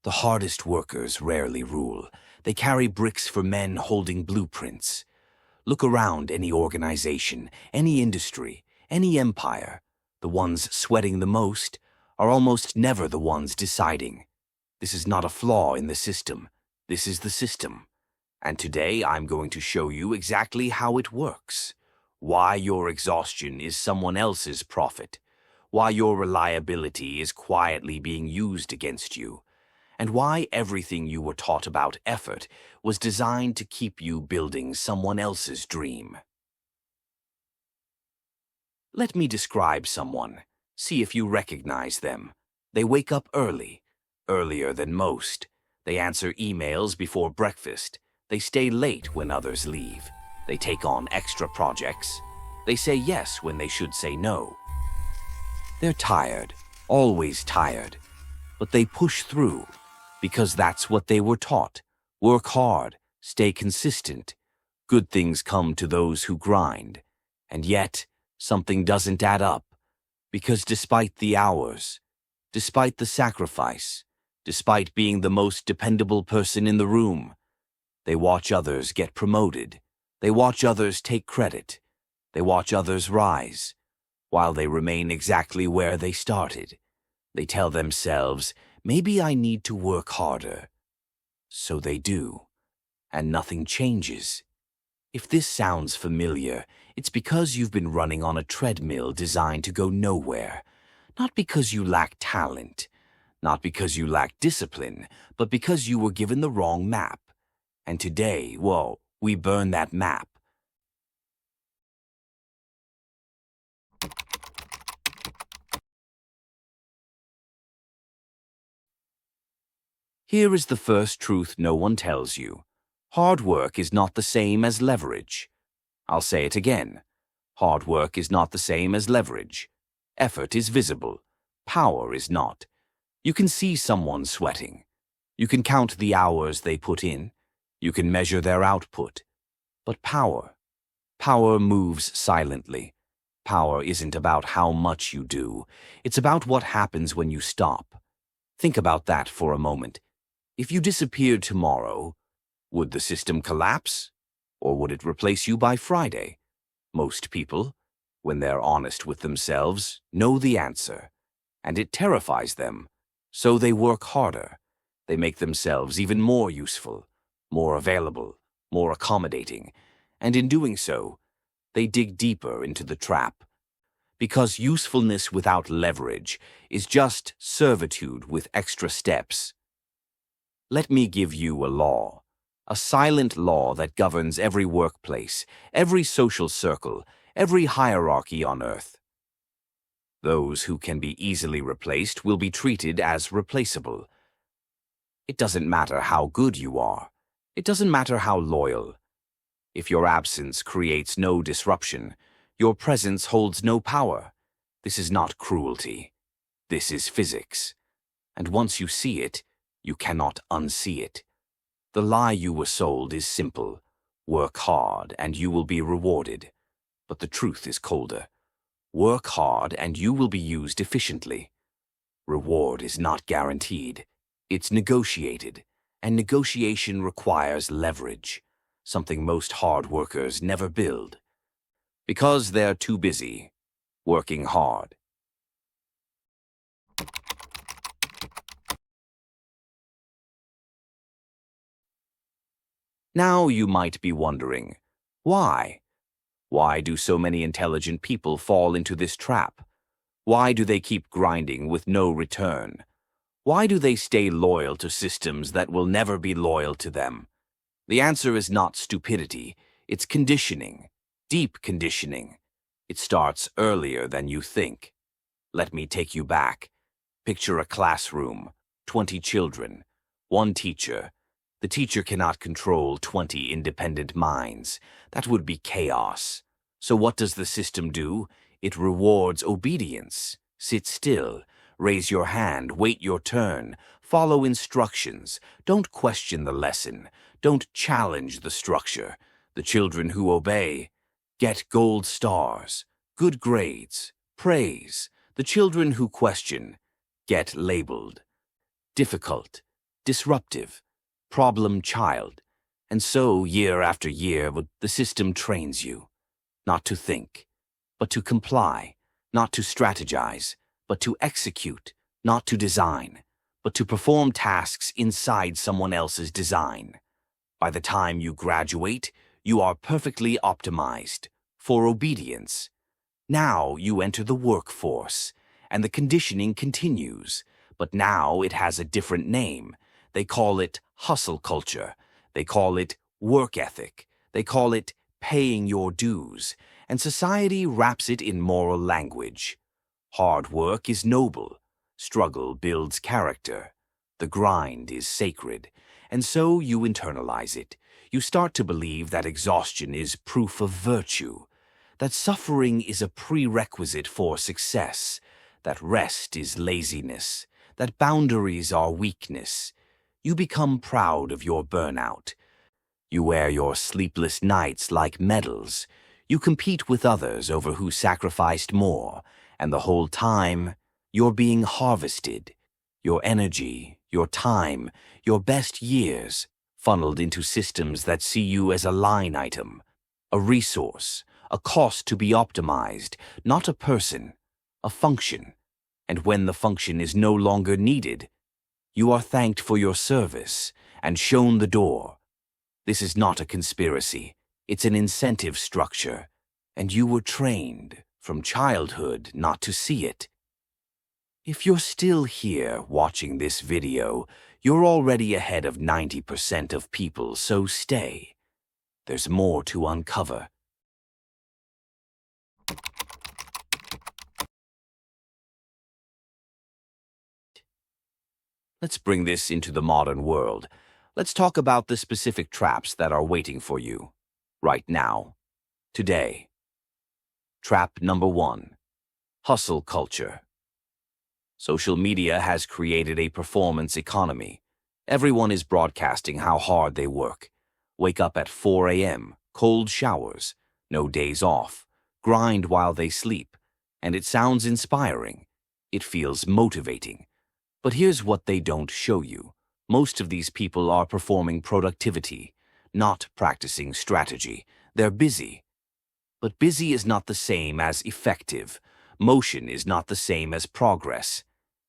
The hardest workers rarely rule. They carry bricks for men holding blueprints. Look around any organization, any industry, any empire. The ones sweating the most are almost never the ones deciding. This is not a flaw in the system. This is the system. And today I'm going to show you exactly how it works. Why your exhaustion is someone else's profit. Why your reliability is quietly being used against you. And why everything you were taught about effort was designed to keep you building someone else's dream. Let me describe someone. See if you recognize them. They wake up early, earlier than most. They answer emails before breakfast. They stay late when others leave. They take on extra projects. They say yes when they should say no. They're tired, always tired, but they push through because that's what they were taught. Work hard, stay consistent. Good things come to those who grind. And yet, something doesn't add up, because despite the hours, despite the sacrifice, despite being the most dependable person in the room, they watch others get promoted. They watch others take credit. They watch others rise, while they remain exactly where they started. They tell themselves, maybe I need to work harder. So they do, and nothing changes. If this sounds familiar, it's because you've been running on a treadmill designed to go nowhere. Not because you lack talent, not because you lack discipline, but because you were given the wrong map. And today, well, we burn that map. Here is the first truth no one tells you. Hard work is not the same as leverage. I'll say it again. Hard work is not the same as leverage. Effort is visible. Power is not. You can see someone sweating. You can count the hours they put in. You can measure their output. But power moves silently. Power isn't about how much you do. It's about what happens when you stop. Think about that for a moment. If you disappeared tomorrow, would the system collapse? Or would it replace you by Friday? Most people, when they're honest with themselves, know the answer. And it terrifies them. So they work harder. They make themselves even more useful, more available, more accommodating. And in doing so, they dig deeper into the trap. Because usefulness without leverage is just servitude with extra steps. Let me give you a law, a silent law that governs every workplace, every social circle, every hierarchy on earth. Those who can be easily replaced will be treated as replaceable. It doesn't matter how good you are. It doesn't matter how loyal. If your absence creates no disruption, your presence holds no power. This is not cruelty. This is physics. And once you see it, you cannot unsee it. The lie you were sold is simple. Work hard and you will be rewarded. But the truth is colder. Work hard and you will be used efficiently. Reward is not guaranteed. It's negotiated. And negotiation requires leverage, something most hard workers never build. Because they're too busy working hard. Now you might be wondering, why? Why do so many intelligent people fall into this trap? Why do they keep grinding with no return? Why do they stay loyal to systems that will never be loyal to them? The answer is not stupidity, it's conditioning, deep conditioning. It starts earlier than you think. Let me take you back. Picture a classroom, 20 children, one teacher. The teacher cannot control 20 independent minds. That would be chaos. So what does the system do? It rewards obedience. Sit still. Raise your hand. Wait your turn. Follow instructions. Don't question the lesson. Don't challenge the structure. The children who obey get gold stars, good grades, praise. The children who question get labeled difficult, disruptive, problem child. And so, year after year, the system trains you, not to think, but to comply, not to strategize, but to execute, not to design, but to perform tasks inside someone else's design. By the time you graduate, you are perfectly optimized for obedience. Now you enter the workforce, and the conditioning continues, but now it has a different name. They call it hustle culture. They call it work ethic. They call it paying your dues, and society wraps it in moral language. Hard work is noble. Struggle builds character. The grind is sacred, and so you internalize it. You start to believe that exhaustion is proof of virtue, that suffering is a prerequisite for success, that rest is laziness, that boundaries are weakness. You become proud of your burnout. You wear your sleepless nights like medals. You compete with others over who sacrificed more, and the whole time, you're being harvested. Your energy, your time, your best years, funneled into systems that see you as a line item, a resource, a cost to be optimized, not a person, a function. And when the function is no longer needed, you are thanked for your service and shown the door. This is not a conspiracy. It's an incentive structure, and you were trained from childhood not to see it. If you're still here watching this video, you're already ahead of 90% of people, so stay. There's more to uncover. Let's bring this into the modern world. Let's talk about the specific traps that are waiting for you right now, today. Trap number 1, hustle culture. Social media has created a performance economy. Everyone is broadcasting how hard they work. Wake up at 4 a.m., cold showers, no days off, grind while they sleep. And it sounds inspiring. It feels motivating. But here's what they don't show you. Most of these people are performing productivity, not practicing strategy. They're busy. But busy is not the same as effective. Motion is not the same as progress.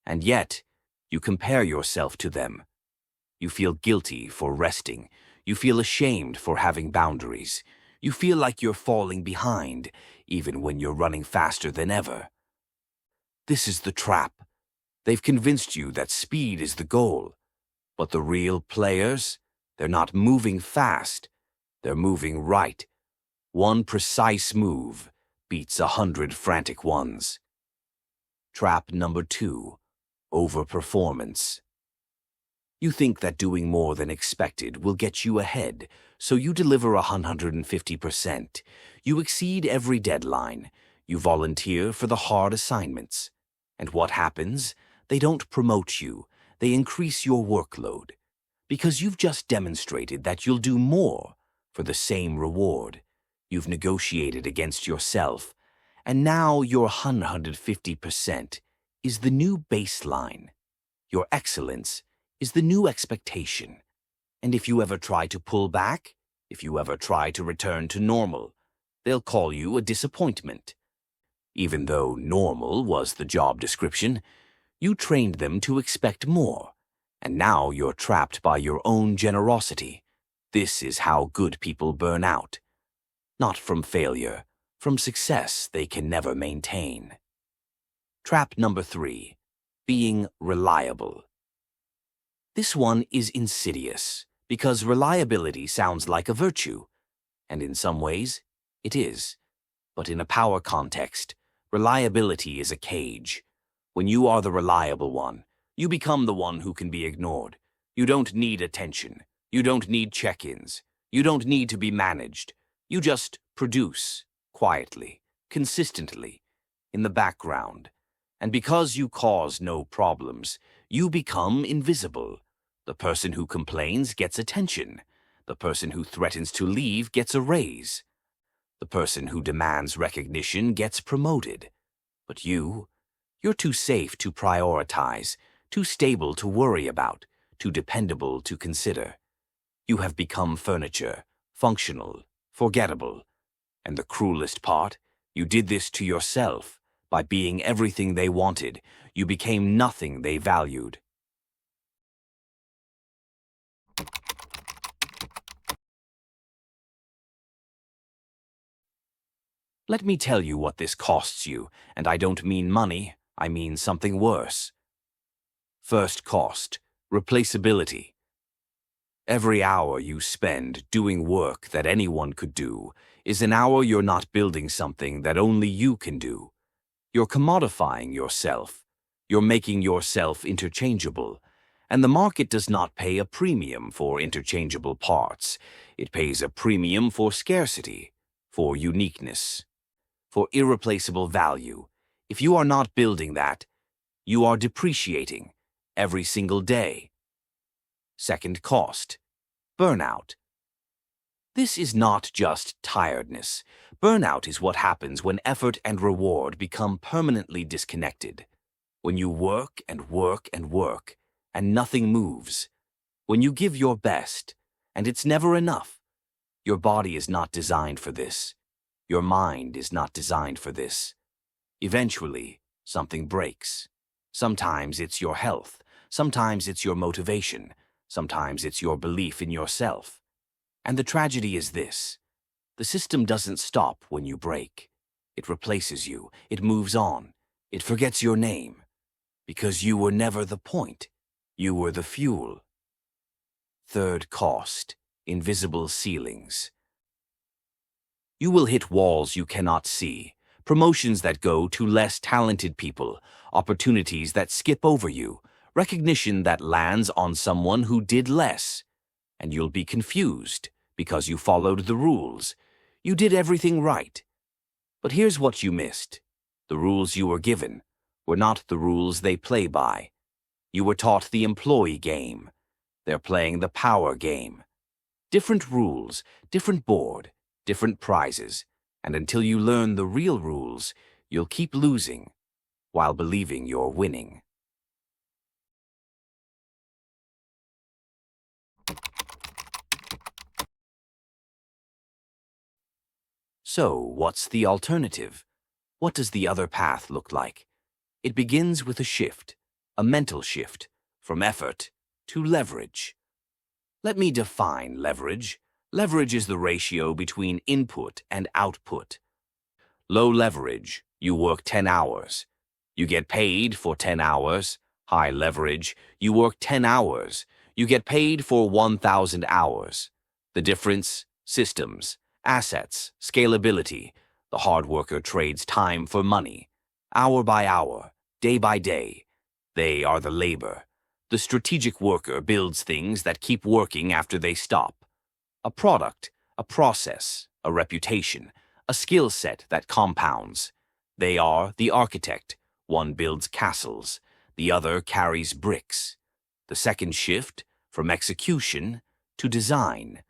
And yet, you compare yourself to them. You feel guilty for resting. You feel ashamed for having boundaries. You feel like you're falling behind, even when you're running faster than ever. This is the trap. They've convinced you that speed is the goal. But the real players, they're not moving fast. They're moving right. One precise move beats 100 frantic ones. Trap number 2, overperformance. You think that doing more than expected will get you ahead, so you deliver 150%. You exceed every deadline. You volunteer for the hard assignments. And what happens? They don't promote you. They increase your workload. Because you've just demonstrated that you'll do more for the same reward. You've negotiated against yourself. And now your 150% is the new baseline. Your excellence is the new expectation. And if you ever try to pull back, if you ever try to return to normal, they'll call you a disappointment. Even though normal was the job description, you trained them to expect more, and now you're trapped by your own generosity. This is how good people burn out. Not from failure, from success they can never maintain. Trap number 3, being reliable. This one is insidious, because reliability sounds like a virtue, and in some ways, it is. But in a power context, reliability is a cage. When you are the reliable one, you become the one who can be ignored. You don't need attention. You don't need check-ins. You don't need to be managed. You just produce, quietly, consistently, in the background. And because you cause no problems, you become invisible. The person who complains gets attention. The person who threatens to leave gets a raise. The person who demands recognition gets promoted. But you're too safe to prioritize, too stable to worry about, too dependable to consider. You have become furniture, functional, forgettable. And the cruelest part, you did this to yourself. By being everything they wanted, you became nothing they valued. Let me tell you what this costs you, and I don't mean money, I mean something worse. First cost, replaceability. Every hour you spend doing work that anyone could do is an hour you're not building something that only you can do. You're commodifying yourself. You're making yourself interchangeable. And the market does not pay a premium for interchangeable parts. It pays a premium for scarcity, for uniqueness, for irreplaceable value. If you are not building that, you are depreciating every single day. Second cost, burnout. This is not just tiredness. Burnout is what happens when effort and reward become permanently disconnected. When you work and work and work, and nothing moves. When you give your best, and it's never enough. Your body is not designed for this. Your mind is not designed for this. Eventually, something breaks. Sometimes it's your health. Sometimes it's your motivation. Sometimes it's your belief in yourself. And the tragedy is this. The system doesn't stop when you break. It replaces you. It moves on. It forgets your name. Because you were never the point. You were the fuel. Third cost, invisible ceilings. You will hit walls you cannot see, promotions that go to less talented people, opportunities that skip over you, recognition that lands on someone who did less. And you'll be confused because you followed the rules. You did everything right. But here's what you missed. The rules you were given were not the rules they play by. You were taught the employee game. They're playing the power game. Different rules, different board, different prizes, and until you learn the real rules, you'll keep losing while believing you're winning. So, what's the alternative? What does the other path look like? It begins with a shift, a mental shift, from effort to leverage. Let me define leverage. Leverage is the ratio between input and output. Low leverage, you work 10 hours. You get paid for 10 hours. High leverage, you work 10 hours. You get paid for 1,000 hours. The difference? Systems, assets, scalability. The hard worker trades time for money. Hour by hour, day by day. They are the labor. The strategic worker builds things that keep working after they stop. A product, a process, a reputation, a skill set that compounds. They are the architect. One builds castles, the other carries bricks. The second shift, from execution to design.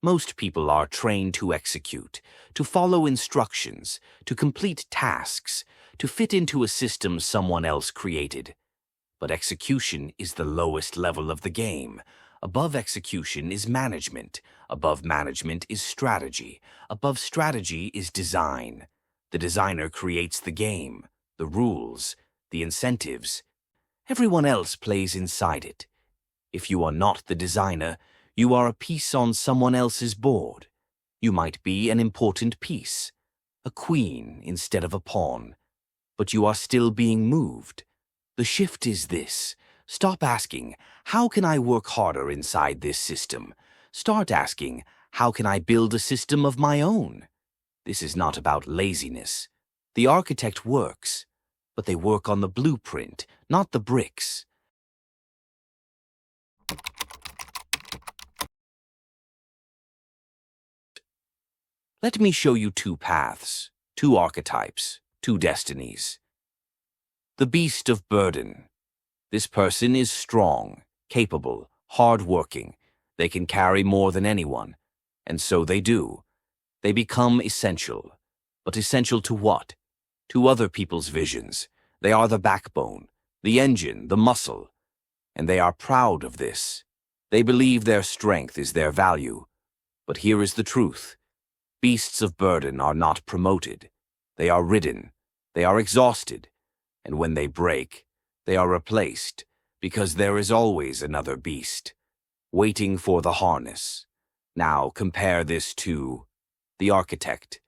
Most people are trained to execute, to follow instructions, to complete tasks, to fit into a system someone else created. But execution is the lowest level of the game. Above execution is management. Above management is strategy. Above strategy is design. The designer creates the game, the rules, the incentives. Everyone else plays inside it. If you are not the designer, you are a piece on someone else's board. You might be an important piece, a queen instead of a pawn, but you are still being moved. The shift is this. Stop asking, how can I work harder inside this system? Start asking, how can I build a system of my own? This is not about laziness. The architect works, but they work on the blueprint, not the bricks. Let me show you two paths, two archetypes, two destinies. The beast of burden. This person is strong, capable, hard-working. They can carry more than anyone, and so they do. They become essential. But essential to what? To other people's visions. They are the backbone, the engine, the muscle. and they are proud of this. They believe their strength is their value. But here is the truth. Beasts of burden are not promoted. They are ridden. They are exhausted. And when they break, they are replaced, because there is always another beast, waiting for the harness. Now compare this to the architect.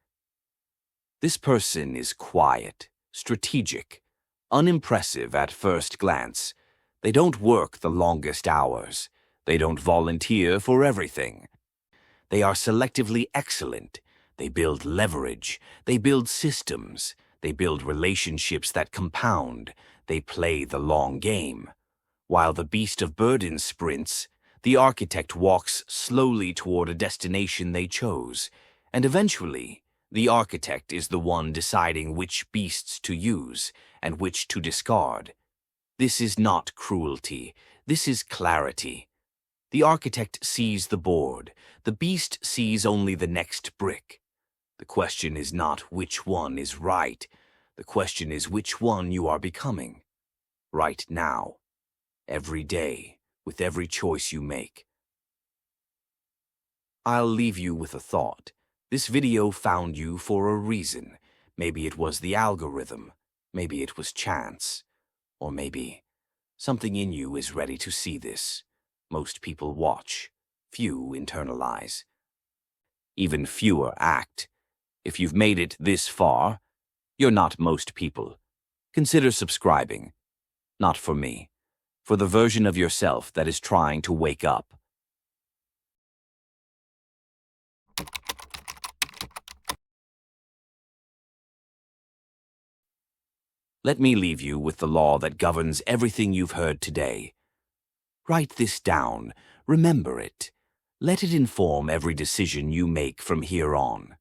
This person is quiet, strategic, unimpressive at first glance. They don't work the longest hours. They don't volunteer for everything. They are selectively excellent. They build leverage. They build systems. They build relationships that compound. They play the long game. While the beast of burden sprints, the architect walks slowly toward a destination they chose, and eventually, the architect is the one deciding which beasts to use and which to discard. This is not cruelty. This is clarity. The architect sees the board. The beast sees only the next brick. The question is not which one is right. The question is which one you are becoming. Right now. Every day, with every choice you make. I'll leave you with a thought. This video found you for a reason. Maybe it was the algorithm. Maybe it was chance. Or maybe something in you is ready to see this. Most people watch. Few internalize. Even fewer act. If you've made it this far, you're not most people. Consider subscribing. Not for me. For the version of yourself that is trying to wake up. Let me leave you with the law that governs everything you've heard today. Write this down. Remember it. Let it inform every decision you make from here on.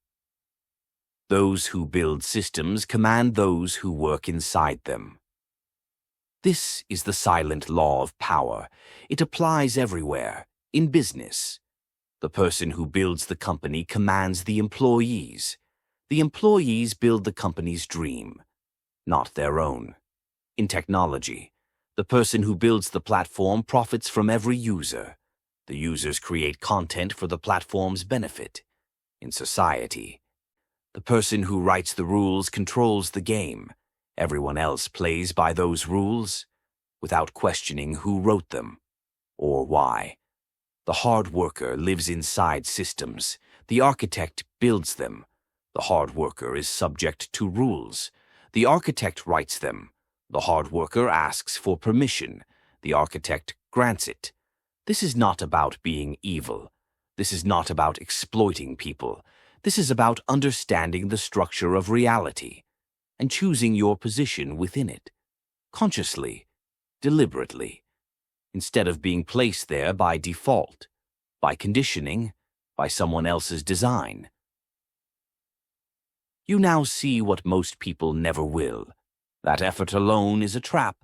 Those who build systems command those who work inside them. This is the silent law of power. It applies everywhere, in business. The person who builds the company commands the employees. The employees build the company's dream, not their own. In technology, the person who builds the platform profits from every user. The users create content for the platform's benefit. In society, the person who writes the rules controls the game. Everyone else plays by those rules without questioning who wrote them or why. The hard worker lives inside systems. The architect builds them. The hard worker is subject to rules. The architect writes them. The hard worker asks for permission. The architect grants it. This is not about being evil. This is not about exploiting people. This is about understanding the structure of reality and choosing your position within it, consciously, deliberately, instead of being placed there by default, by conditioning, by someone else's design. You now see what most people never will, that effort alone is a trap,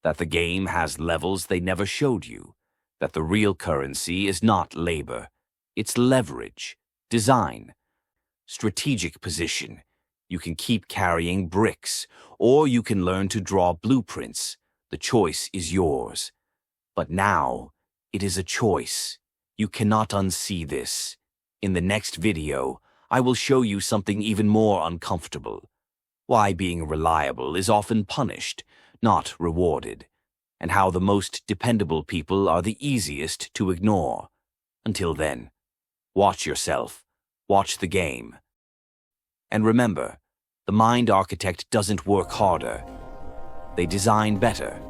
that the game has levels they never showed you, that the real currency is not labor, it's leverage, design, strategic position. You can keep carrying bricks, or you can learn to draw blueprints. The choice is yours. But now, it is a choice. You cannot unsee this. In the next video, I will show you something even more uncomfortable. Why being reliable is often punished, not rewarded, and how the most dependable people are the easiest to ignore. Until then, watch yourself. Watch the game. And remember, the mind architect doesn't work harder. They design better.